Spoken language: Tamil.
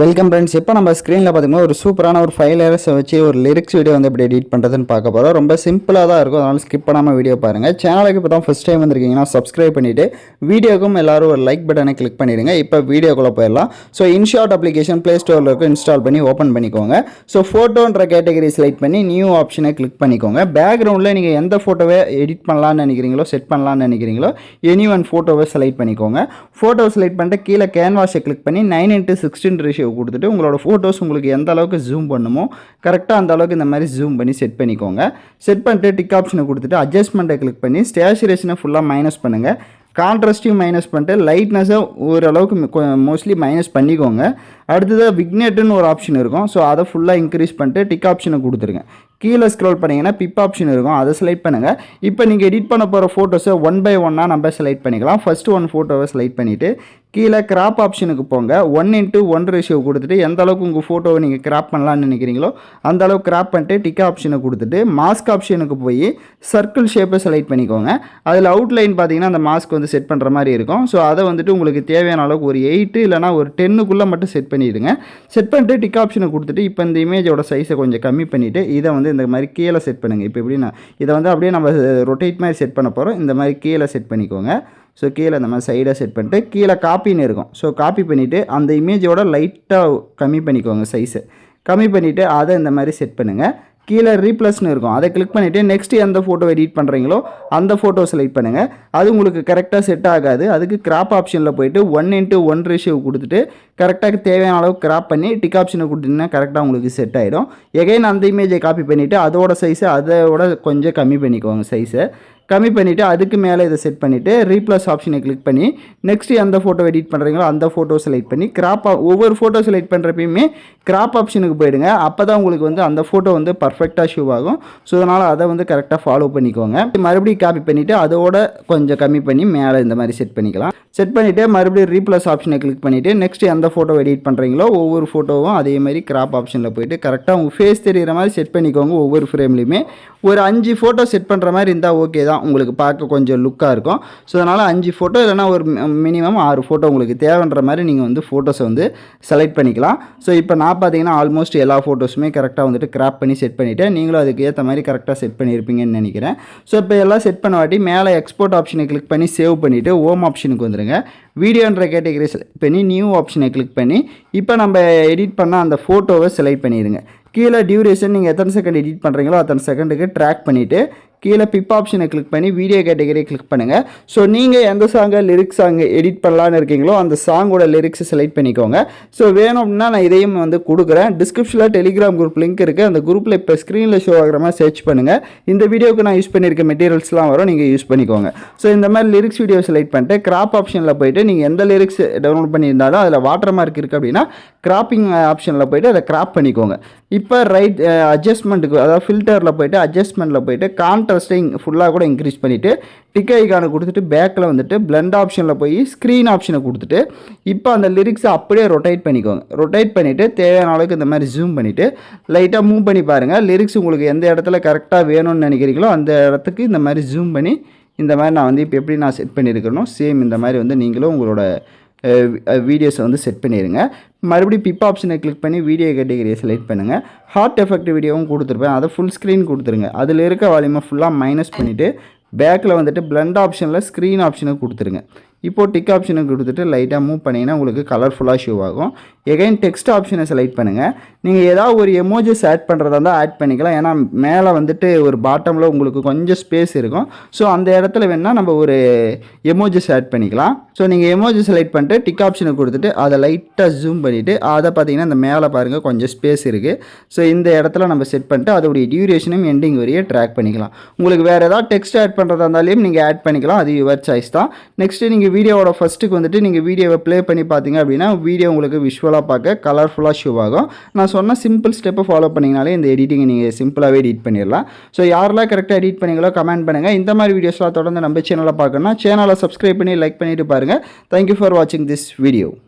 Welcome friends. இப்போ நம்ம ஸ்க்ரீனில் பார்த்தீங்கன்னா ஒரு சூப்பரான ஒரு 5 லேயர்ஸை வச்சு ஒரு லிரிக்ஸ் வீடியோ வந்து எப்படி எடிட் பண்ணுறதுன்னு பார்க்க போகிறோம். ரொம்ப சிம்பிளாக தான் இருக்கும், அதனால் ஸ்கிப் பண்ணாமல் வீடியோ பாருங்கள். சேனலுக்கு இப்போ தான் ஃபஸ்ட் டைம் வந்திருக்கீங்கன்னா சப்ஸ்கிரைப் பண்ணிவிட்டு வீடியோக்கும் எல்லோரும் ஒரு லைக் பட்டனை கிளிக் பண்ணிடுங்க. இப்போ வீடியோக்குள்ளே போயிடலாம். ஸோ இன்ஷாட் அப்ளிகேஷன் ப்ளே ஸ்டோரில் இருக்கும், இன்ஸ்டால் பண்ணி ஓப்பன் பண்ணிக்கோங்க. ஸோ ஃபோட்டோன்ற கேட்டகரி செலக்ட் பண்ணி நியூ ஆப்ஷனை கிளிக் பண்ணிக்கோங்க. பேக்ரவுண்டில் நீங்கள் எந்த ஃபோட்டோவை எடிட் பண்ணலான்னு நினைக்கிறீங்களோ, செட் பண்ணலான்னு நினைக்கிறீங்களோ எனி ஒன் ஃபோட்டோவை செலக்ட் பண்ணிக்கோங்க. ஃபோட்டோ செலக்ட் பண்ணிட்டு கீழே கேன்வாஸை கிளிக் பண்ணி 9:16 ரேஷியோ கொடுத்துட்டு உங்களோட ஃபோட்டோஸ் உங்களுக்கு எந்த அளவுக்கு ஜூம் பண்ணுமோ கரெக்டாக அந்த அளவுக்கு இந்த மாதிரி ஜூம் பண்ணி செட் பண்ணிக்கோங்க. செட் பண்ணிட்டு டிக் ஆப்ஷனை கொடுத்துட்டு அட்ஜஸ்ட்மெண்ட்டை கிளிக் பண்ணி ஸ்டேச்சுரேஷனை ஃபுல்லாக மைனஸ் பண்ணுங்கள். கான்ட்ராஸ்ட்டையும் மைனஸை பண்ணிட்டு லைட்னஸை ஓரளவுக்கு மோஸ்ட்லி மைனஸ் பண்ணிக்கோங்க. அடுத்ததாக விக்னேட்டுன்னு ஒரு ஆப்ஷன் இருக்கும், ஸோ அதை ஃபுல்லாக இன்க்ரீஸ் பண்ணிட்டு டிக் ஆப்ஷனை கொடுத்துருங்க. கீழே ஸ்க்ரோல் பண்ணிங்கன்னா பிப் ஆப்ஷன் இருக்கும், அதை செலக்ட் பண்ணுங்கள். இப்போ நீங்கள் எடிட் பண்ண போகிற ஃபோட்டோஸை 1 by 1 நம்ம செலக்ட் பண்ணிக்கலாம். ஃபஸ்ட்டு 1 ஃபோட்டோவை செலக்ட் பண்ணிவிட்டு கீழே கிராப் ஆப்ஷனுக்கு போங்க. 1:1 ரேஷியோ கொடுத்துட்டு எந்த அளவுக்கு உங்கள் ஃபோட்டோவை நீங்கள் கிராப் பண்ணலான்னு நினைக்கிறீங்களோ அந்த அளவுக்கு கிராப் பண்ணிட்டு டிக் ஆப்ஷனை கொடுத்துட்டு மாஸ்க் ஆப்ஷனுக்கு போய் சர்க்கிள் ஷேப்பை செலக்ட் பண்ணிக்கோங்க. அதில் அவுட்லைன் பார்த்தீங்கன்னா அந்த மாஸ்க் வந்து செட் பண்ணுற மாதிரி இருக்கும். ஸோ அதை வந்துட்டு உங்களுக்கு தேவையான அளவுக்கு ஒரு 8 இல்லைனா ஒரு 10க்குள்ளே மட்டும் செட் பண்ணிவிடுங்க. செட் பண்ணிட்டு டிக் ஆப்ஷனை கொடுத்துட்டு இப்போ இந்த இமேஜோட சைஸை கொஞ்சம் கம்மி பண்ணிவிட்டு இதை வந்து இந்த மாதிரி கீழே செட் பண்ணுங்கள். இப்போ எப்படின்னா இதை வந்து அப்படியே நம்ம ரொட்டேட் மாதிரி செட் பண்ண போகிறோம். இந்த மாதிரி கீழே செட் பண்ணிக்கோங்க. ஸோ கீழே இந்த மாதிரி சைடாக செட் பண்ணிட்டு கீழே காப்பின்னு இருக்கும், ஸோ காப்பி பண்ணிவிட்டு அந்த இமேஜோட லைட்டாக கம்மி பண்ணிக்கோங்க, சைஸை கம்மி பண்ணிவிட்டு அதை இந்த மாதிரி செட் பண்ணுங்கள். கீழே ரீப்ளஸ்னு இருக்கும், அதை கிளிக் பண்ணிவிட்டு நெக்ஸ்ட்டு எந்த ஃபோட்டோ எடிட் பண்ணுறீங்களோ அந்த ஃபோட்டோ செலக்ட் பண்ணுங்கள். அது உங்களுக்கு கரெக்டாக செட் ஆகாது. அதுக்கு கிராப் ஆப்ஷனில் போய்ட்டு 1:1 ரேஷியோ கொடுத்துட்டு கரெக்டாக தேவையான அளவுக்கு கிராப் பண்ணி டிக் ஆப்ஷனை கொடுத்தீங்கன்னா கரெக்டாக உங்களுக்கு செட் ஆகிடும். எகைன் அந்த இமேஜை காப்பி பண்ணிவிட்டு அதோட சைஸை அதோட கொஞ்சம் கம்மி பண்ணிக்கோங்க. சைஸை கம்மி பண்ணிவிட்டு அதுக்கு மேலே இதை செட் பண்ணிவிட்டு ரீப்ளஸ் ஆப்ஷனை கிளிக் பண்ணி நெக்ஸ்ட்டு எந்த ஃபோட்டோ எடிட் பண்ணுறீங்களோ அந்த ஃபோட்டோ செலக்ட் பண்ணி ஒவ்வொரு ஃபோட்டோ செலக்ட் பண்ணுறப்பயுமே கிராப் ஆப்ஷனுக்கு போயிடுங்க. அப்போ தான் உங்களுக்கு வந்து அந்த ஃபோட்டோ வந்து பர்ஃபெக்டாக ஷூ ஆகும். ஸோ அதனால் அதை வந்து கரெக்டாக ஃபாலோ பண்ணிக்கோங்க. மறுபடியும் காப்பி பண்ணிவிட்டு அதோட கொஞ்சம் கம்மி பண்ணி மேலே இந்த மாதிரி செட் பண்ணிக்கலாம். செட் பண்ணிவிட்டு மறுபடியும் ரீப்ளஸ் ஆப்ஷனை கிளிக் பண்ணிவிட்டு நெக்ஸ்ட்டு எந்த ஃபோட்டோ எடிட் பண்ணுறீங்களோ ஒவ்வொரு ஃபோட்டோவும் அதே மாதிரி கிராப் ஆப்ஷனில் போய்ட்டு கரெக்டாக உங்கள் ஃபேஸ் தெரிகிற மாதிரி செட் பண்ணிக்கோங்க. ஒவ்வொரு ஃப்ரேம்லையுமே ஒரு 5 ஃபோட்டோ செட் பண்ணுற மாதிரி இருந்தால் ஓகே தான், உங்களுக்கு பார்க்க கொஞ்சம் லுக்காக இருக்கும். ஸோ அதனால் 5 ஃபோட்டோ இல்லைனா ஒரு மினிமம் 6 ஃபோட்டோ உங்களுக்கு தேவைன்ற மாதிரி நீங்கள் வந்து ஃபோட்டோஸை வந்து செலக்ட் பண்ணிக்கலாம். ஸோ இப்போ நான் பார்த்தீங்கன்னா ஆல்மோஸ்ட் எல்லா ஃபோட்டோஸுமே கரெக்டாக வந்துட்டு கிராப் பண்ணி செட் பண்ணிவிட்டு நீங்களும் அதுக்கு ஏற்ற மாதிரி கரெக்டாக செட் பண்ணியிருப்பீங்கன்னு நினைக்கிறேன். ஸோ இப்போ எல்லாம் செட் பண்ண வாட்டி மேலே எக்ஸ்போர்ட் ஆப்ஷனை கிளிக் பண்ணி சேவ் பண்ணிவிட்டு ஹோம் ஆப்ஷனுக்கு வந்துடுங்க. வீடியோன்ற கேட்டகரி செலக்ட் பண்ணி நியூ ஆப்ஷனை கிளிக் பண்ணி இப்போ நம்ம எடிட் பண்ண அந்த ஃபோட்டோவை செலக்ட் பண்ணிடுங்க. கீழே டியூரேஷன் நீங்கள் எத்தனை செகண்ட் எடிட் பண்ணுறீங்களோ அத்தனை செகண்டுக்கு ட்ராக் பண்ணிவிட்டு கீழே பிப் ஆப்ஷனை கிளிக் பண்ணி வீடியோ கேட்டகரியை கிளிக் பண்ணுங்கள். ஸோ நீங்கள் எந்த சாங்கை லிரிக்ஸ் சாங்கு எடிட் பண்ணலான்னு இருக்கீங்களோ அந்த சாங்கோட லிரிக்ஸை செலக்ட் பண்ணிக்கோங்க. ஸோ வேணும் அப்படின்னா நான் இதையும் வந்து கொடுக்குறேன். டிஸ்கிரிப்ஷனில் டெலிகிராம் குரூப் லிங்க் இருக்குது, அந்த குரூப்பில் இப்போ ஸ்க்ரீனில் ஷோ ஆகிற மாதிரி சர்ச் பண்ணுங்கள். இந்த வீடியோக்கு நான் யூஸ் பண்ணியிருக்க மெட்டீரியல்ஸ்லாம் வரும், நீங்கள் யூஸ் பண்ணிக்கோங்க. ஸோ இந்த மாதிரி லிரிக்ஸ் வீடியோ செலக்ட் பண்ணிட்டு கிராப் ஆப்ஷனில் போய்ட்டு நீங்கள் எந்த லிரிக்ஸ் டவுன்லோட் பண்ணியிருந்தாலும் அதில் வாட்டர் மார்க் இருக்குது அப்படின்னா கிராப்பிங் ஆப்ஷனில் போய்ட்டு அதை கிராப் பண்ணிக்கோங்க. இப்போ ரைட் அட்ஜஸ்ட்மெண்ட்டுக்கு அதாவது ஃபில்டரில் போய்ட்டு அட்ஜஸ்ட்மெண்ட்டில் போய்ட்டு கான்ட்ராஸ்ட்டை ஃபுல்லாக கூட இன்க்ரீஸ் பண்ணிவிட்டு டிக் ஐக்கானை கொடுத்துட்டு பேக்கில் வந்துட்டு பிளெண்ட் ஆப்ஷனில் போய் ஸ்க்ரீன் ஆப்ஷனை கொடுத்துட்டு இப்போ அந்த லிரிக்ஸை அப்படியே ரொட்டேட் பண்ணிக்கோங்க. ரொட்டேட் பண்ணிவிட்டு தேவையான அளவுக்கு இந்த மாதிரி ஜூம் பண்ணிவிட்டு லைட்டாக மூவ் பண்ணி பாருங்கள். லிரிக்ஸ் உங்களுக்கு எந்த இடத்துல கரெக்டாக வேணும்னு நினைக்கிறீங்களோ அந்த இடத்துக்கு இந்த மாதிரி ஜூம் பண்ணி இந்த மாதிரி நான் வந்து இப்போ எப்படி நான் செட் பண்ணியிருக்கணும் சேம் இந்த மாதிரி வந்து நீங்களும் உங்களோட வீடியோஸை வந்து செட் பண்ணிடுங்க. மறுபடியும் பிப் ஆப்ஷனை கிளிக் பண்ணி வீடியோ கேட்டகரியை செலக்ட் பண்ணுங்கள். ஹார்ட் எஃபெக்ட் வீடியோவும் கொடுத்துருப்பேன், அதை ஃபுல் ஸ்க்ரீன் கொடுத்துருங்க. அதில் இருக்க வால்யூமை ஃபுல்லாக மைனஸ் பண்ணிவிட்டு பேக்கில் வந்துட்டு பிளெண்ட் ஆப்ஷனில் ஸ்க்ரீன் ஆப்ஷனை கொடுத்துருங்க. இப்போது டிக் ஆப்ஷனுக்கு கொடுத்துட்டு லைட்டாக மூவ் பண்ணிங்கன்னா உங்களுக்கு கலர்ஃபுல்லாக ஷோ ஆகும். எகைன் டெக்ஸ்ட் ஆப்ஷனை செலக்ட் பண்ணுங்கள். நீங்கள் ஏதாவது ஒரு எமோஜிஸ் ஆட் பண்ணுறதா இருந்தால் ஆட் பண்ணிக்கலாம். ஏன்னா மேலே வந்துட்டு ஒரு பாட்டமில் உங்களுக்கு கொஞ்சம் ஸ்பேஸ் இருக்கும். ஸோ அந்த இடத்துல வேணால் நம்ம ஒரு எமோஜிஸ் ஆட் பண்ணிக்கலாம். ஸோ நீங்கள் எமோஜி செலக்ட் பண்ணிட்டு டிக் ஆப்ஷனை கொடுத்துட்டு அதை லைட்டாக ஜூம் பண்ணிவிட்டு அதை பார்த்தீங்கன்னா இந்த மேலே பாருங்கள் கொஞ்சம் ஸ்பேஸ் இருக்குது. ஸோ இந்த இடத்துல நம்ம செட் பண்ணிட்டு அதோடைய டியூரேஷனும் எண்டிங் வரையே ட்ராக் பண்ணிக்கலாம். உங்களுக்கு வேறு ஏதாவது டெக்ஸ்ட் ஆட் பண்ணுறதா இருந்தாலும் நீங்கள் ஆட் பண்ணிக்கலாம், அது யுவர் சாய்ஸ் தான். நெக்ஸ்ட்டு நீங்கள் வீடியோவோட ஃபஸ்ட்டுக்கு வந்துட்டு நீங்கள் வீடியோவை ப்ளே பண்ணி பார்த்தீங்க அப்படின்னா வீடியோ உங்களுக்கு விஷுவலாக பார்க்க கலர்ஃபுல்லாக ஷோ ஆகும். நான் சொன்ன சிம்பிள் ஸ்டெப்பை ஃபாலோ பண்ணிங்கனாலே இந்த எடிட்டிங்கை நீங்கள் சிம்பிளாகவே எடிட் பண்ணிடலாம். ஸோ யாரெல்லாம் கரெக்டாக எடிட் பண்ணிங்களோ கமெண்ட் பண்ணுங்கள். இந்த மாதிரி வீடியோஸ்லாம் தொடர்ந்து நம்ம சேனலில் பார்க்கணும்னா சேனலை சப்ஸ்கிரைப் பண்ணி லைக் பண்ணிவிட்டு பாருங்கள். தேங்க்யூ ஃபார் வாட்சிங் திஸ் வீடியோ.